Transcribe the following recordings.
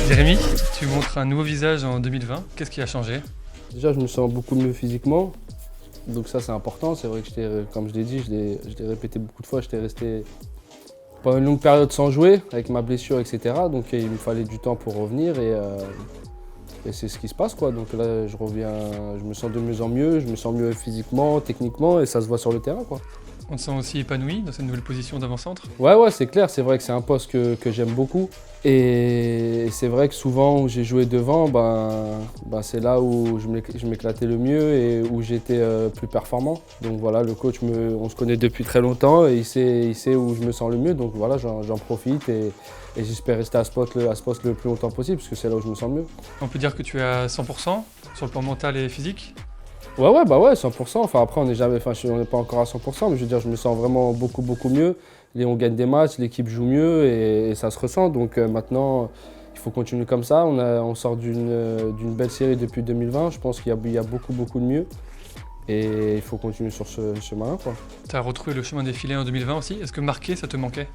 Jérémy, tu montres un nouveau visage en 2020. Qu'est-ce qui a changé? Déjà, je me sens beaucoup mieux physiquement, donc ça c'est important. C'est vrai que comme je l'ai dit, je l'ai répété beaucoup de fois, j'étais resté pendant une longue période sans jouer avec ma blessure, etc. Donc il me fallait du temps pour revenir et c'est ce qui se passe, quoi. Donc là, je reviens, je me sens de mieux en mieux, je me sens mieux physiquement, techniquement et ça se voit sur le terrain, quoi. On te sent aussi épanoui dans cette nouvelle position d'avant-centre? Ouais, c'est clair, c'est vrai que c'est un poste que j'aime beaucoup. Et c'est vrai que souvent où j'ai joué devant, c'est là où je m'éclatais le mieux et où j'étais plus performant. Donc voilà, le coach, on se connaît depuis très longtemps et il sait où je me sens le mieux. Donc voilà, j'en profite et j'espère rester à ce poste le plus longtemps possible parce que c'est là où je me sens le mieux. On peut dire que tu es à 100% sur le plan mental et physique? Ouais, 100%. Enfin après, on n'est pas encore à 100%, mais je veux dire, je me sens vraiment beaucoup mieux. Et on gagne des matchs, l'équipe joue mieux et ça se ressent. Donc maintenant, il faut continuer comme ça. On sort d'une belle série depuis 2020. Je pense qu'il y a beaucoup de mieux. Et il faut continuer sur ce chemin-là, quoi. Tu as retrouvé le chemin des filets en 2020 aussi. Est-ce que marquer, ça te manquait?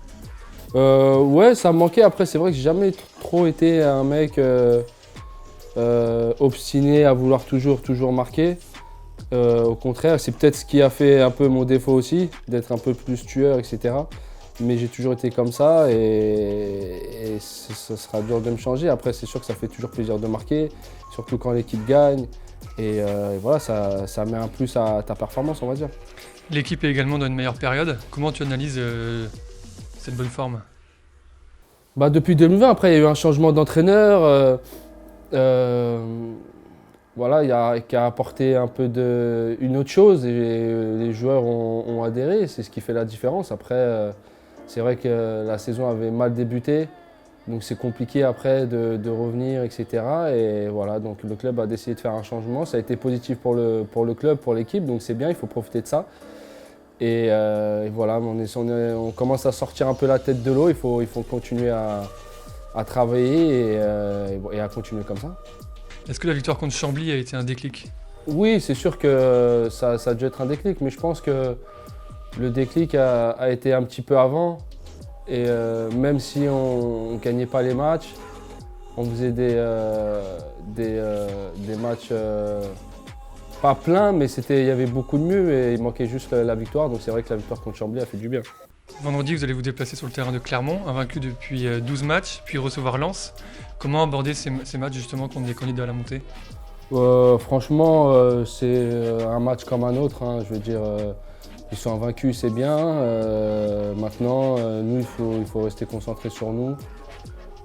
Ouais, ça me manquait. Après, c'est vrai que j'ai jamais trop été un mec obstiné à vouloir toujours marquer. Au contraire, c'est peut-être ce qui a fait un peu mon défaut aussi, d'être un peu plus tueur, etc. Mais j'ai toujours été comme ça et ça sera dur de me changer. Après, c'est sûr que ça fait toujours plaisir de marquer, surtout quand l'équipe gagne. Et voilà, ça met un plus à ta performance, on va dire. L'équipe est également dans une meilleure période. Comment tu analyses cette bonne forme? Depuis 2020, après, il y a eu un changement d'entraîneur. Voilà, qui a apporté un peu une autre chose et les joueurs ont adhéré, c'est ce qui fait la différence. Après, c'est vrai que la saison avait mal débuté, donc c'est compliqué après de revenir, etc. Et voilà, donc le club a décidé de faire un changement. Ça a été positif pour le club, pour l'équipe, donc c'est bien, il faut profiter de ça. Et voilà, on commence à sortir un peu la tête de l'eau, il faut continuer à travailler et à continuer comme ça. Est-ce que la victoire contre Chambly a été un déclic? Oui, c'est sûr que ça a dû être un déclic, mais je pense que le déclic a été un petit peu avant. Et même si on ne gagnait pas les matchs, on faisait des matchs pas pleins, mais il y avait beaucoup de mieux et il manquait juste la victoire. Donc c'est vrai que la victoire contre Chambly a fait du bien. Vendredi, vous allez vous déplacer sur le terrain de Clermont, invaincu depuis 12 matchs, puis recevoir Lens. Comment aborder ces matchs justement contre des candidats à la montée? Franchement, c'est un match comme un autre, hein. Je veux dire, ils sont invaincus, c'est bien. Maintenant, nous, il faut rester concentré sur nous.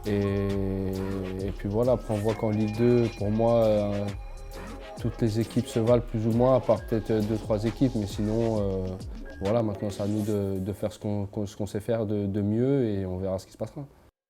Et puis voilà, après on voit qu'en Ligue 2, pour moi, toutes les équipes se valent plus ou moins, à part peut-être 2-3 équipes. Mais sinon, voilà, maintenant c'est à nous de faire ce qu'on sait faire de mieux et on verra ce qui se passera.